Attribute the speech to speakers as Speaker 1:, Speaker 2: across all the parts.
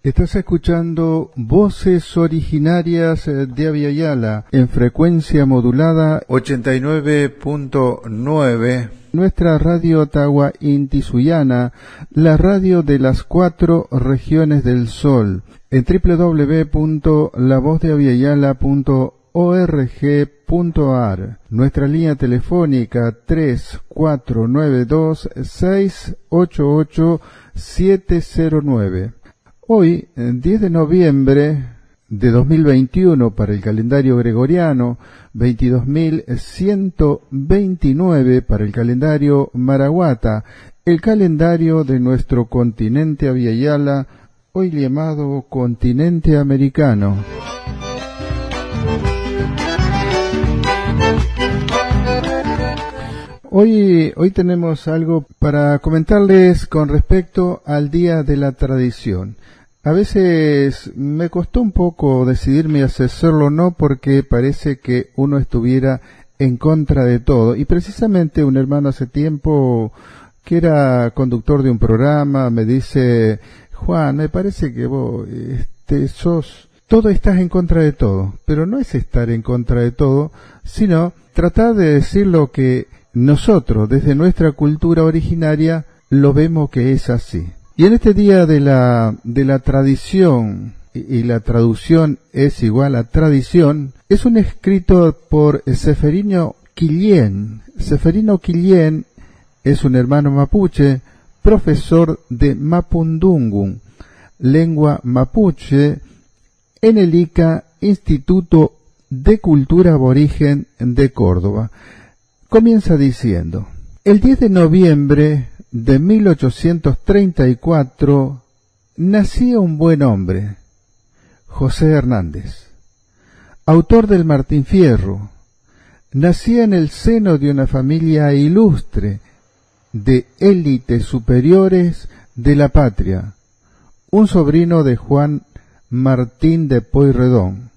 Speaker 1: Estás escuchando Voces Originarias de Abya-Yala en frecuencia modulada 89.9. Nuestra radio Ottawa Inti Suyana, la radio de las 4 regiones del sol, en www.lavozdeabyayala.org.ar. Nuestra línea telefónica 3492-688-709. Hoy, 10 de noviembre de 2021 para el calendario gregoriano, 22.129 para el calendario Marahuata, el calendario de nuestro continente Abya-Yala, hoy llamado continente americano. Hoy tenemos algo para comentarles con respecto al Día de la Tradición. A veces me costó un poco decidirme a hacerlo o no, porque parece que uno estuviera en contra de todo. Y precisamente un hermano hace tiempo, que era conductor de un programa, me dice: Juan, me parece que vos estás en contra de todo. Pero no es estar en contra de todo, sino tratar de decir lo que nosotros, desde nuestra cultura originaria, lo vemos que es así. Y en este día de la tradición, y la traducción es igual a tradición, es un escrito por Seferino Quillén. Seferino Quillén es un hermano mapuche, profesor de Mapudungun, lengua mapuche, en el ICA, Instituto de Cultura Aborigen de Córdoba. Comienza diciendo: el 10 de noviembre de 1834 nacía un buen hombre, José Hernández, autor del Martín Fierro. Nacía en el seno de una familia ilustre, de élites superiores de la patria, un sobrino de Juan Martín de Pueyrredón.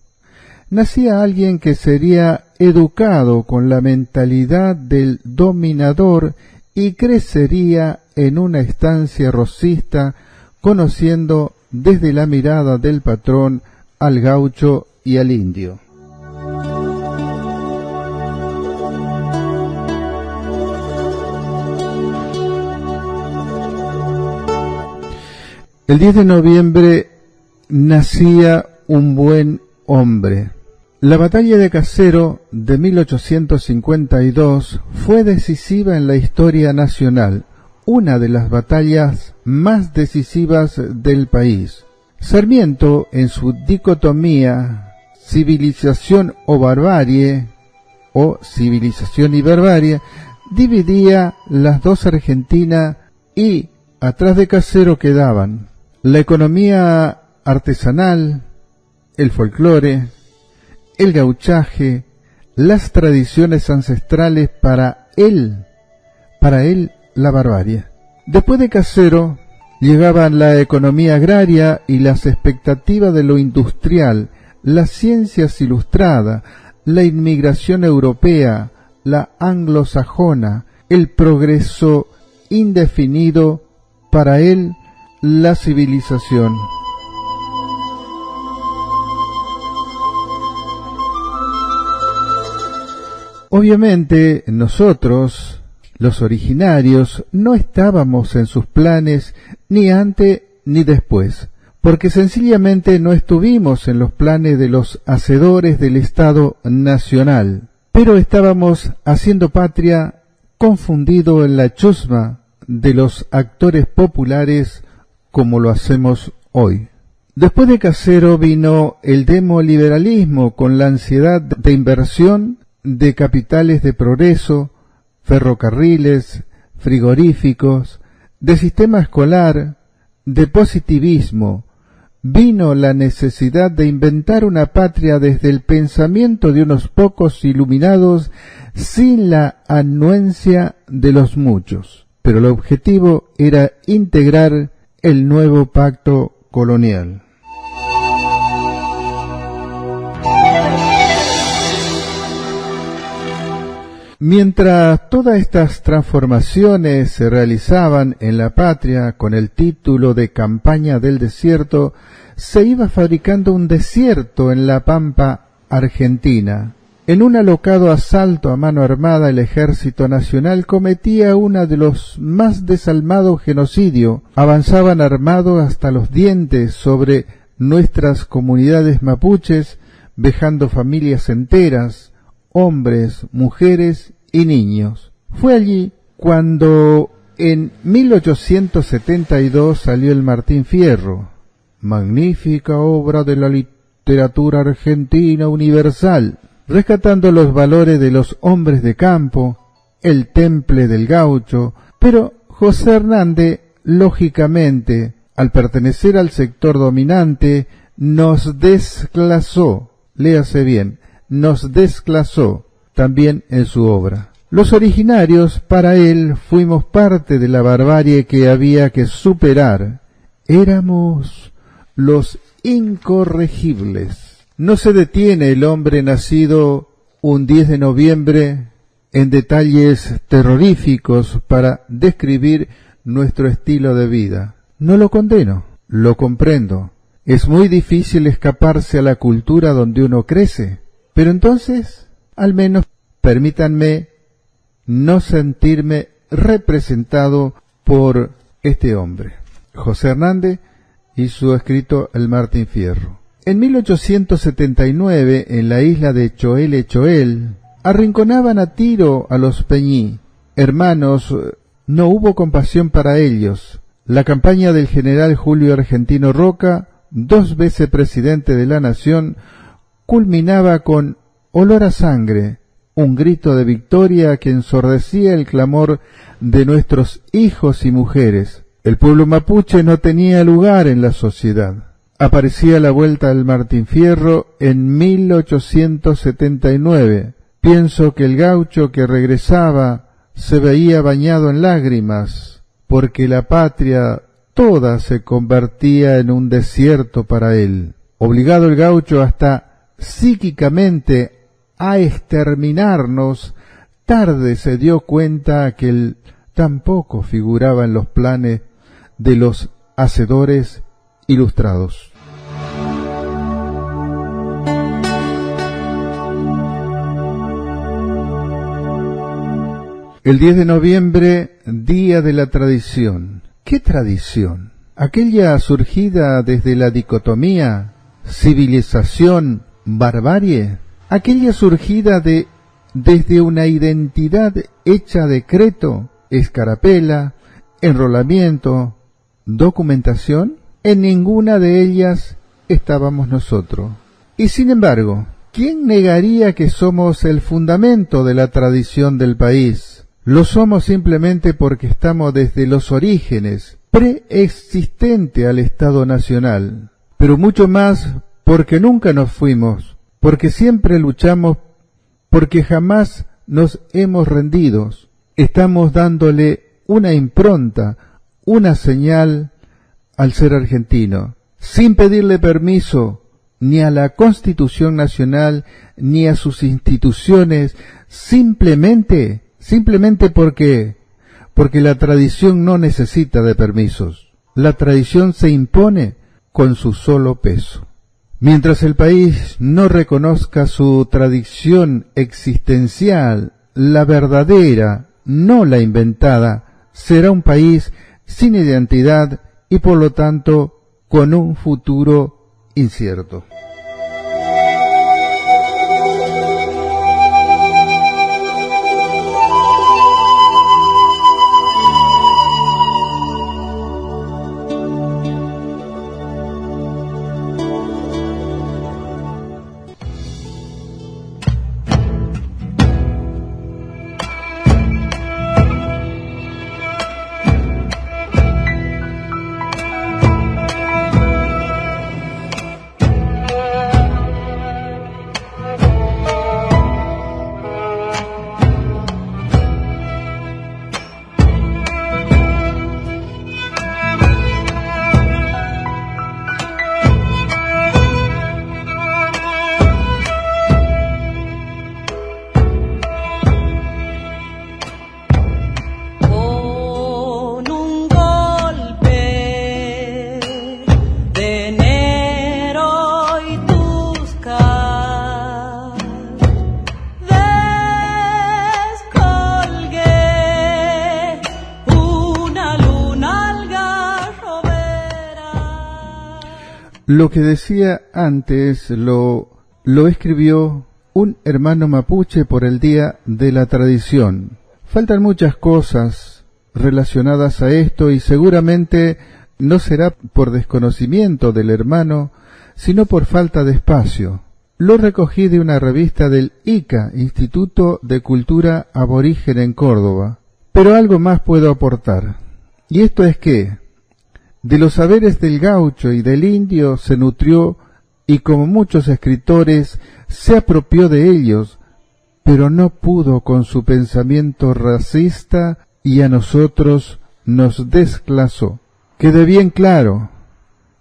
Speaker 1: Nacía alguien que sería educado con la mentalidad del dominador y crecería en una estancia rosista, conociendo desde la mirada del patrón al gaucho y al indio. El 10 de noviembre nacía un buen hombre. La batalla de Caseros de 1852 fue decisiva en la historia nacional, una de las batallas más decisivas del país. Sarmiento, en su dicotomía civilización o barbarie, o civilización y barbarie, dividía las dos Argentinas y atrás de Caseros quedaban la economía artesanal, el folclore, el gauchaje, las tradiciones ancestrales, para él la barbarie. Después de Caseros llegaban la economía agraria y las expectativas de lo industrial, las ciencias ilustradas, la inmigración europea, la anglosajona, el progreso indefinido, para él la civilización. Obviamente nosotros, los originarios, no estábamos en sus planes ni antes ni después, porque sencillamente no estuvimos en los planes de los hacedores del Estado Nacional, pero estábamos haciendo patria, confundido en la chusma de los actores populares, como lo hacemos hoy. Después de Caseros vino el demoliberalismo, con la ansiedad de inversión de capitales de progreso, ferrocarriles, frigoríficos, de sistema escolar, de positivismo. Vino la necesidad de inventar una patria desde el pensamiento de unos pocos iluminados, sin la anuencia de los muchos. Pero el objetivo era integrar el nuevo pacto colonial. Mientras todas estas transformaciones se realizaban en la patria con el título de Campaña del Desierto, se iba fabricando un desierto en la pampa argentina. En un alocado asalto a mano armada, el Ejército Nacional cometía uno de los más desalmados genocidios. Avanzaban armados hasta los dientes sobre nuestras comunidades mapuches, vejando familias enteras, hombres, mujeres y niños. Fue allí cuando en 1872 salió el Martín Fierro, magnífica obra de la literatura argentina universal, rescatando los valores de los hombres de campo, el temple del gaucho, pero José Hernández, lógicamente, al pertenecer al sector dominante, nos desclasó, léase bien, nos desclasó también en su obra. Los originarios, para él, fuimos parte de la barbarie que había que superar. Éramos los incorregibles. No se detiene el hombre nacido un 10 de noviembre en detalles terroríficos para describir nuestro estilo de vida. No lo condeno, lo comprendo. Es muy difícil escaparse a la cultura donde uno crece, pero entonces, al menos, permítanme no sentirme representado por este hombre, José Hernández, y su escrito El Martín Fierro. En 1879, en la isla de Choel, arrinconaban a tiro a los Peñí. Hermanos, no hubo compasión para ellos. La campaña del general Julio Argentino Roca, 2 veces presidente de la nación, culminaba con olor a sangre, un grito de victoria que ensordecía el clamor de nuestros hijos y mujeres. El pueblo mapuche no tenía lugar en la sociedad. Aparecía la vuelta del Martín Fierro en 1879. Pienso que el gaucho que regresaba se veía bañado en lágrimas, porque la patria toda se convertía en un desierto para él. Obligado el gaucho hasta psíquicamente a exterminarnos, tarde se dio cuenta que él tampoco figuraba en los planes de los hacedores ilustrados. El 10 de noviembre, Día de la Tradición. ¿Qué tradición? Aquella surgida desde la dicotomía civilización-barbarie. Aquella surgida desde una identidad hecha decreto, escarapela, enrolamiento, documentación. En ninguna de ellas estábamos nosotros. Y sin embargo, ¿quién negaría que somos el fundamento de la tradición del país? Lo somos simplemente porque estamos desde los orígenes, preexistente al Estado Nacional, pero mucho más porque nunca nos fuimos, porque siempre luchamos, porque jamás nos hemos rendido. Estamos dándole una impronta, una señal al ser argentino, sin pedirle permiso ni a la Constitución Nacional ni a sus instituciones, simplemente porque la tradición no necesita de permisos. La tradición se impone con su solo peso. Mientras el país no reconozca su tradición existencial, la verdadera, no la inventada, será un país sin identidad y por lo tanto con un futuro incierto. Lo que decía antes lo escribió un hermano mapuche por el Día de la Tradición. Faltan muchas cosas relacionadas a esto y seguramente no será por desconocimiento del hermano, sino por falta de espacio. Lo recogí de una revista del ICA, Instituto de Cultura Aborigen en Córdoba. Pero algo más puedo aportar. Y esto es que, de los saberes del gaucho y del indio se nutrió y como muchos escritores se apropió de ellos, pero no pudo con su pensamiento racista y a nosotros nos desclasó. Quede bien claro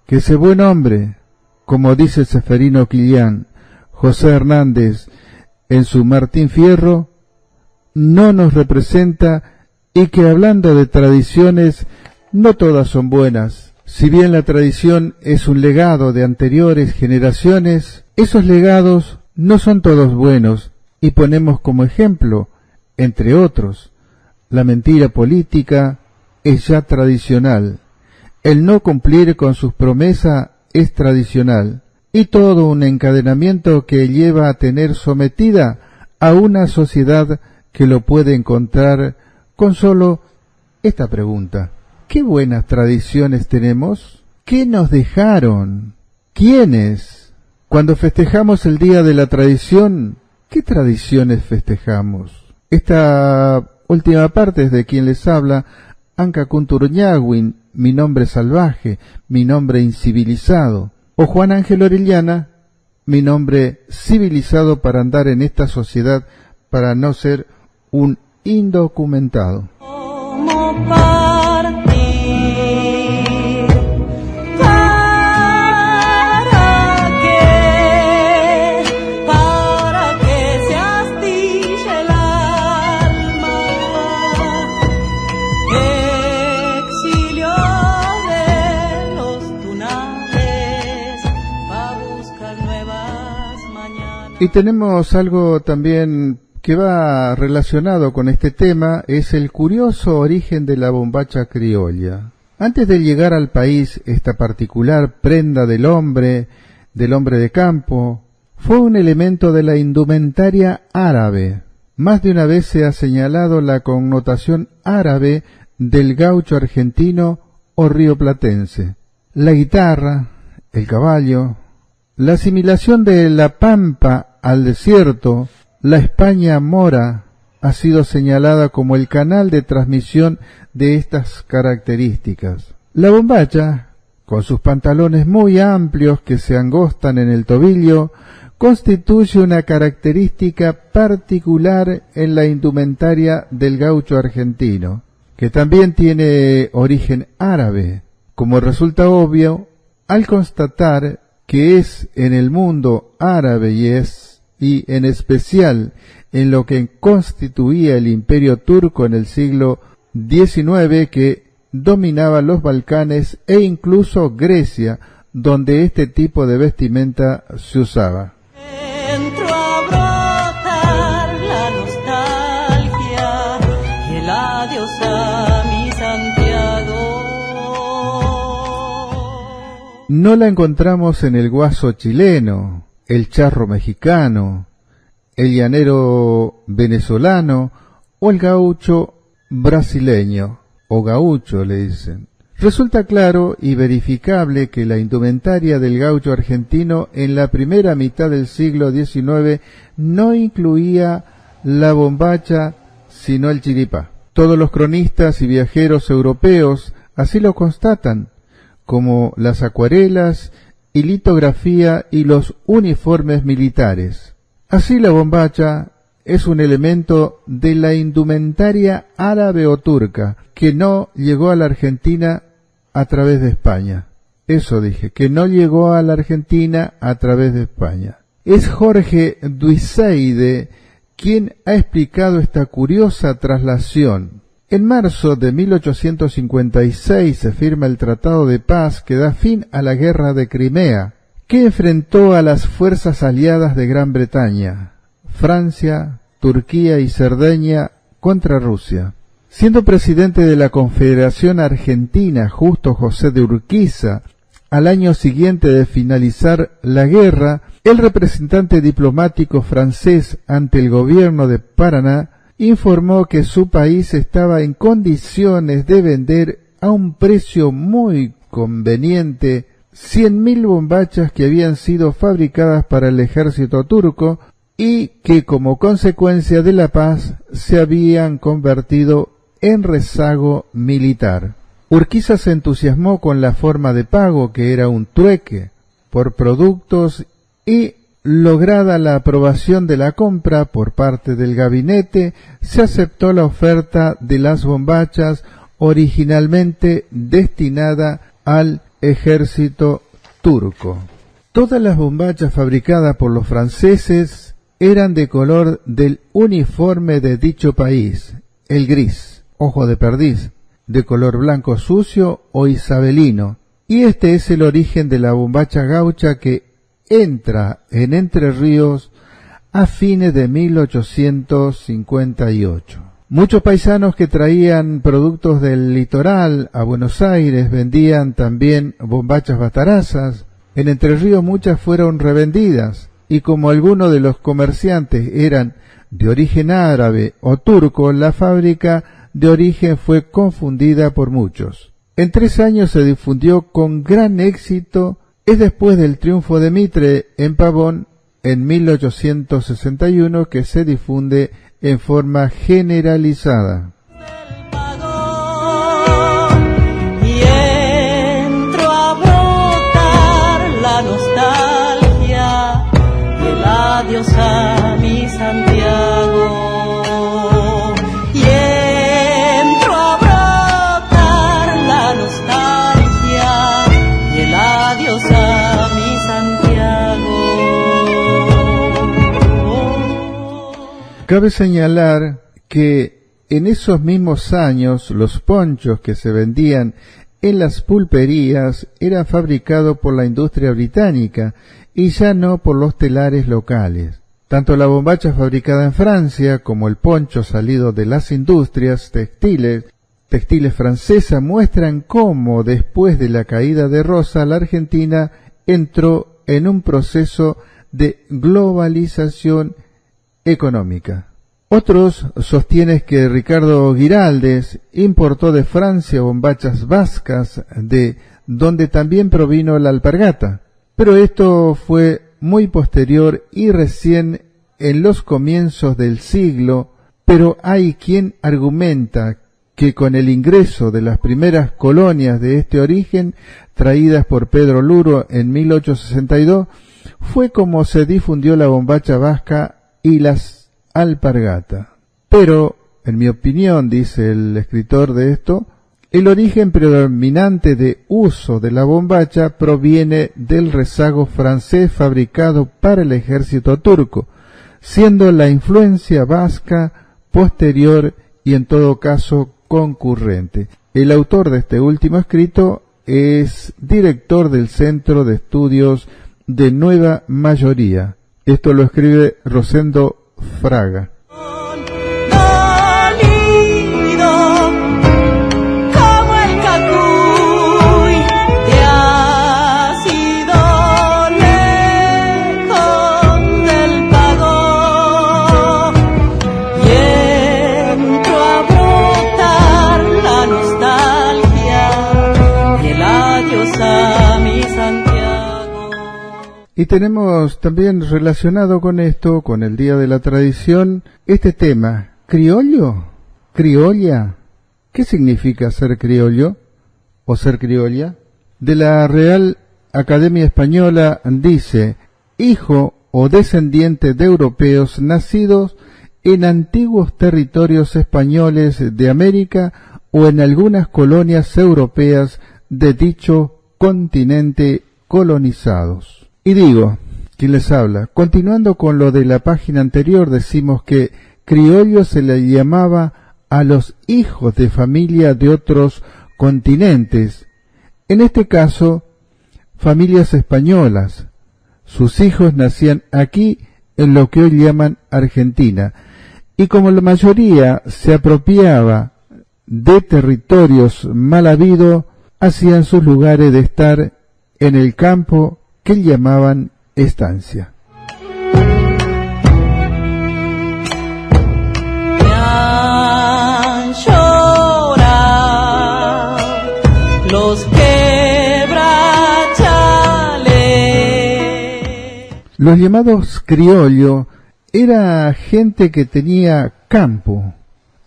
Speaker 1: que ese buen hombre, como dice Seferino Quillán, José Hernández en su Martín Fierro, no nos representa y que hablando de tradiciones, no todas son buenas. Si bien la tradición es un legado de anteriores generaciones, esos legados no son todos buenos y ponemos como ejemplo, entre otros, la mentira política es ya tradicional, el no cumplir con sus promesas es tradicional y todo un encadenamiento que lleva a tener sometida a una sociedad que lo puede encontrar con solo esta pregunta. ¿Qué buenas tradiciones tenemos? ¿Qué nos dejaron? ¿Quiénes? Cuando festejamos el Día de la Tradición, ¿qué tradiciones festejamos? Esta última parte es de quien les habla, Anca Kunturñaguin, mi nombre salvaje, mi nombre incivilizado, o Juan Ángel Orellana, mi nombre civilizado para andar en esta sociedad, para no ser un indocumentado. Y tenemos algo también que va relacionado con este tema, es el curioso origen de la bombacha criolla. Antes de llegar al país, esta particular prenda del hombre de campo, fue un elemento de la indumentaria árabe. Más de una vez se ha señalado la connotación árabe del gaucho argentino o rioplatense. La guitarra, el caballo, la asimilación de la pampa al desierto, la España mora ha sido señalada como el canal de transmisión de estas características. La bombacha, con sus pantalones muy amplios que se angostan en el tobillo, constituye una característica particular en la indumentaria del gaucho argentino, que también tiene origen árabe, como resulta obvio al constatar que es en el mundo árabe y en especial en lo que constituía el imperio turco en el siglo XIX que dominaba los Balcanes e incluso Grecia, donde este tipo de vestimenta se usaba.
Speaker 2: Entró a brotar la nostalgia y el adiós a mi Santiago.
Speaker 1: No la encontramos en el guaso chileno, el charro mexicano, el llanero venezolano o el gaucho brasileño, o gaucho le dicen. Resulta claro y verificable que la indumentaria del gaucho argentino en la primera mitad del siglo XIX no incluía la bombacha sino el chiripá. Todos los cronistas y viajeros europeos así lo constatan, como las acuarelas y litografía y los uniformes militares. Así la bombacha es un elemento de la indumentaria árabe o turca que no llegó a la Argentina a través de España. Eso dije, que no llegó a la Argentina a través de España. Es Jorge Duiseide quien ha explicado esta curiosa traslación. En marzo de 1856 se firma el Tratado de Paz que da fin a la Guerra de Crimea, que enfrentó a las fuerzas aliadas de Gran Bretaña, Francia, Turquía y Cerdeña contra Rusia. Siendo presidente de la Confederación Argentina Justo José de Urquiza, al año siguiente de finalizar la guerra, el representante diplomático francés ante el gobierno de Paraná informó que su país estaba en condiciones de vender a un precio muy conveniente 100.000 bombachas que habían sido fabricadas para el ejército turco y que como consecuencia de la paz se habían convertido en rezago militar. Urquiza se entusiasmó con la forma de pago, que era un trueque por productos, y lograda la aprobación de la compra por parte del gabinete, se aceptó la oferta de las bombachas originalmente destinada al ejército turco. Todas las bombachas fabricadas por los franceses eran de color del uniforme de dicho país, el gris, ojo de perdiz, de color blanco sucio o isabelino, y este es el origen de la bombacha gaucha que entra en Entre Ríos a fines de 1858. Muchos paisanos que traían productos del litoral a Buenos Aires vendían también bombachas batarazas. En Entre Ríos muchas fueron revendidas, y como algunos de los comerciantes eran de origen árabe o turco, la fábrica de origen fue confundida por muchos. En 3 años se difundió con gran éxito. Es después del triunfo de Mitre en Pavón en 1861 que se difunde en forma generalizada.
Speaker 2: Y entro a brotar la nostalgia y el adiós a mi Santiago. Y entro a brotar la nostalgia y el adiós a mi Santiago.
Speaker 1: Cabe señalar que en esos mismos años los ponchos que se vendían en las pulperías eran fabricados por la industria británica y ya no por los telares locales. Tanto la bombacha fabricada en Francia como el poncho salido de las industrias textiles francesas muestran cómo después de la caída de Rosa la Argentina entró en un proceso de globalización económica. Otros sostienen que Ricardo Giraldes importó de Francia bombachas vascas, de donde también provino la alpargata, pero esto fue muy posterior y recién en los comienzos del siglo. Pero hay quien argumenta que con el ingreso de las primeras colonias de este origen, traídas por Pedro Luro en 1862, fue como se difundió la bombacha vasca y las alpargatas. Pero, en mi opinión, dice el escritor de esto, el origen predominante de uso de la bombacha proviene del rezago francés fabricado para el ejército turco, siendo la influencia vasca posterior y en todo caso concurrente. El autor de este último escrito es director del Centro de Estudios de Nueva Mayoría. Esto lo escribe Rosendo Fraga. Y tenemos también relacionado con esto, con el Día de la Tradición, este tema, ¿criollo? ¿Criolla? ¿Qué significa ser criollo o ser criolla? De la Real Academia Española dice, hijo o descendiente de europeos nacidos en antiguos territorios españoles de América o en algunas colonias europeas de dicho continente colonizados. Y digo, ¿quién les habla? Continuando con lo de la página anterior, decimos que criollo se le llamaba a los hijos de familia de otros continentes. En este caso, familias españolas. Sus hijos nacían aquí en lo que hoy llaman Argentina. Y como la mayoría se apropiaba de territorios mal habidos, hacían sus lugares de estar en el campo que llamaban estancia. Los llamados criollos era gente que tenía campo,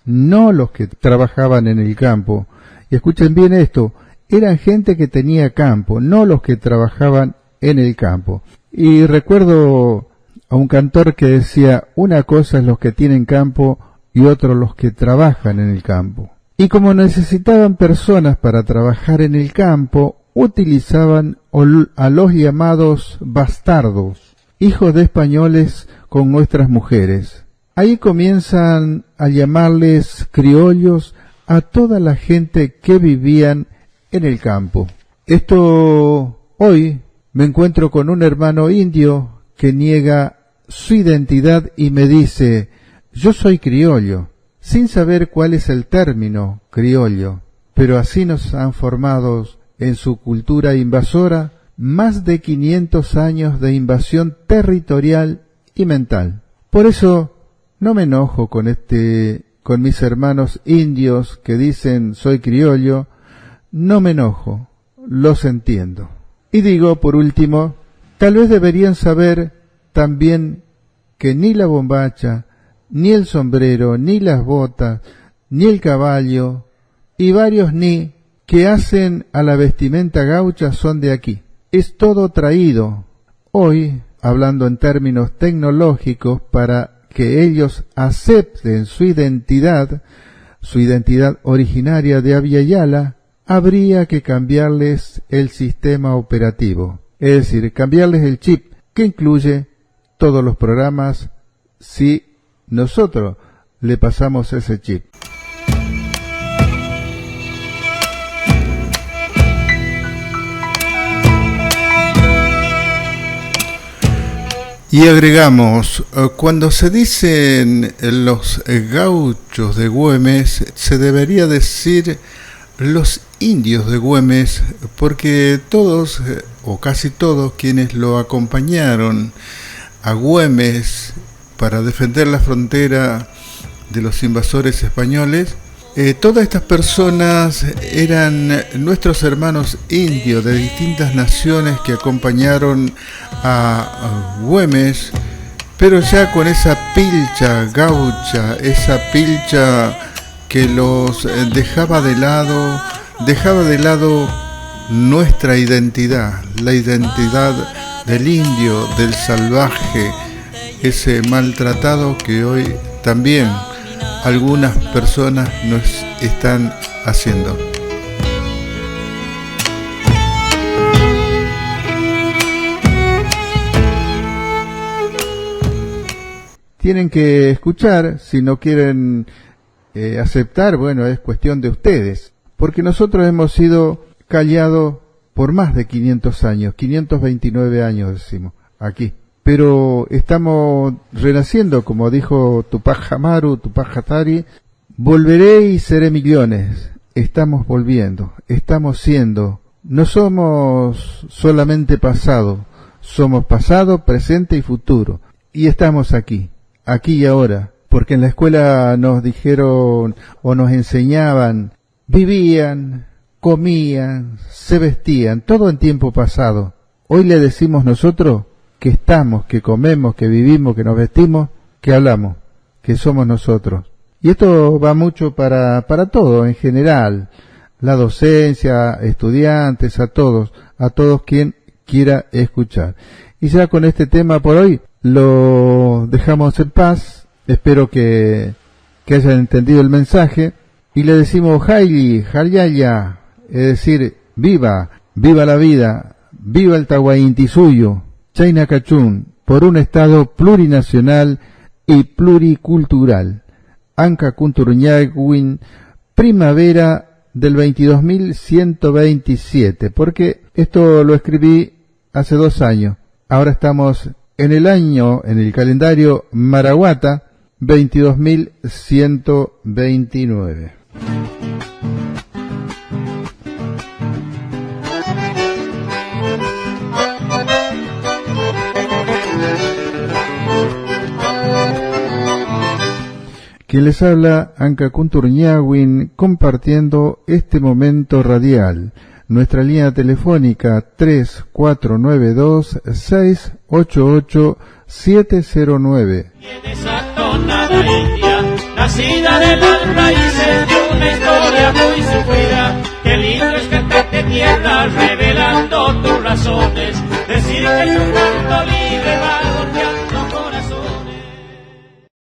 Speaker 1: no los que trabajaban en el campo. Y escuchen bien esto, eran gente que tenía campo, no los que trabajaban en el campo. Y recuerdo a un cantor que decía, una cosa es los que tienen campo y otro los que trabajan en el campo. Y como necesitaban personas para trabajar en el campo, utilizaban a los llamados bastardos, hijos de españoles con nuestras mujeres. Ahí comienzan a llamarles criollos a toda la gente que vivían en el campo. Esto hoy me encuentro con un hermano indio que niega su identidad y me dice, yo soy criollo, sin saber cuál es el término criollo, pero así nos han formado en su cultura invasora más de 500 años de invasión territorial y mental. Por eso no me enojo con mis hermanos indios que dicen soy criollo, no me enojo, los entiendo. Y digo, por último, tal vez deberían saber también que ni la bombacha, ni el sombrero, ni las botas, ni el caballo, y varios ni que hacen a la vestimenta gaucha son de aquí. Es todo traído, hoy, hablando en términos tecnológicos, para que ellos acepten su identidad originaria de Abya Yala, habría que cambiarles el sistema operativo, es decir, cambiarles el chip que incluye todos los programas si nosotros le pasamos ese chip. Y agregamos, cuando se dicen los gauchos de Güemes, se debería decir los indios de Güemes, porque todos, o casi todos, quienes lo acompañaron a Güemes para defender la frontera de los invasores españoles, todas estas personas eran nuestros hermanos indios de distintas naciones que acompañaron a Güemes, pero ya con esa pilcha gaucha, esa pilcha que los dejaba de lado nuestra identidad, la identidad del indio, del salvaje, ese maltratado que hoy también algunas personas nos están haciendo. Tienen que escuchar, si no quieren aceptar, bueno, es cuestión de ustedes, porque nosotros hemos sido callados por más de 500 años, 529 años decimos, aquí. Pero estamos renaciendo, como dijo Tupac Amaru, Tupac Katari, volveré y seré millones. Estamos volviendo, estamos siendo, no somos solamente pasado, somos pasado, presente y futuro. Y estamos aquí y ahora, porque en la escuela nos dijeron o nos enseñaban, vivían, comían, se vestían, todo en tiempo pasado. Hoy le decimos nosotros que estamos, que comemos, que vivimos, que nos vestimos, que hablamos, que somos nosotros. Y esto va mucho para todo en general, la docencia, estudiantes, a todos quien quiera escuchar. Y ya con este tema por hoy lo dejamos en paz, espero que hayan entendido el mensaje, y le decimos Haili, Halyaya, es decir, viva la vida, viva el Tahuayinti suyo, Chayna Cachún, por un Estado plurinacional y pluricultural. Anca Kunturñaguin, primavera del 22.127, porque esto lo escribí hace 2 años. Ahora estamos en el calendario Marahuata, 22.129. Quien les habla, Anca Kunturñawin, compartiendo este momento radial. Nuestra línea telefónica 3492-688-709.
Speaker 3: En esa tonada india, nacida de las raíces de una historia muy sufrida, qué lindo es cantarte tierra revelando tus razones, decir que tu canto libre va golpeando